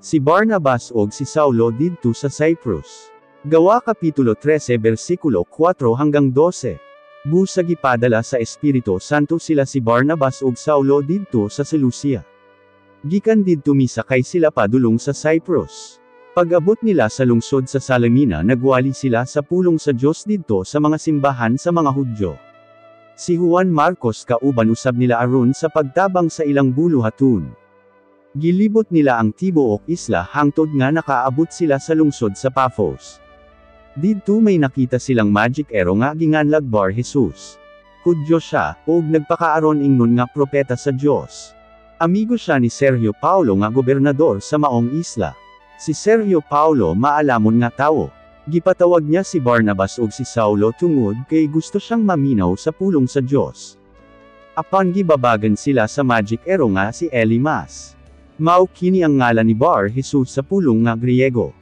Si Barnabas ug si Saulo didto sa Cyprus. Gawa Kapitulo 13 versikulo 4 hanggang 12. Busa gipadala sa Espiritu Santo sila si Barnabas ug Saulo didto sa Seleucia. Gikan didto misakay sila padulong sa Cyprus. Pag-abot nila sa lungsod sa Salamina nagwali sila sa pulong sa Diyos didto sa mga simbahan sa mga Hudyo. Si Juan Marcos kauban usab nila aron sa pagtabang sa ilang buluhaton. Gilibot nila ang tibuok isla hangtod nga nakaabot sila sa lungsod sa Paphos. Didto may nakita silang magic arrow nga ginganlag Bar Jesus. Hudyo siya, ug nagpakaaron ingnon nga propeta sa Dios. Amigo siya ni Sergio Paulo nga gobernador sa maong isla. Si Sergio Paulo maalamon nga tawo. Gipatawag niya si Barnabas ug si Saulo tungod kay gusto siyang maminaw sa pulong sa Dios. Apan gibabagan sila sa magic arrow nga si Elimas. Mao kini ang ngalan ni Bar Jesus sa pulong nga Griego.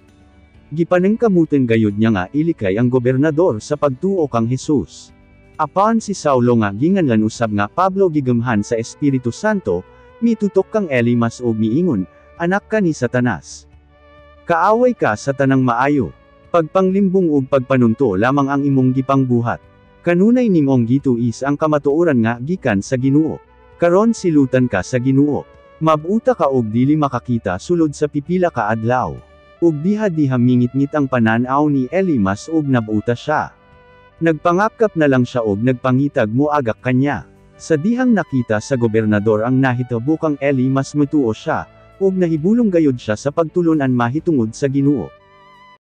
Gipanengkamutan gayud niya nga ilikay ang gobernador sa pagtuo kang Jesus. Apan si Saulo nga ginganlan usab nga Pablo gigamhan sa Espiritu Santo, mitutok kang Elimas ug miingon, anak ka ni Satanas. Kaaway ka sa tanang maayo. Pagpanglimbong ug pagpanunto lamang ang imong gipangbuhat. Kanunay nimong gituis ang kamatuoran nga gikan sa Ginoo. Karon silutan ka sa Ginoo. Mabuta ka og dili makakita sulod sa pipila ka adlaw. Ug diha-diha mingit-ngit ang pananaw ni Elimas ug nabuta siya. Nagpangakap na lang siya ug nagpangitag moagak kanya. Sa dihang nakita sa gobernador ang nahitabo kang Elimas matuo siya, ug nahibulong gayud siya sa pagtulunan mahitungod sa Ginoo.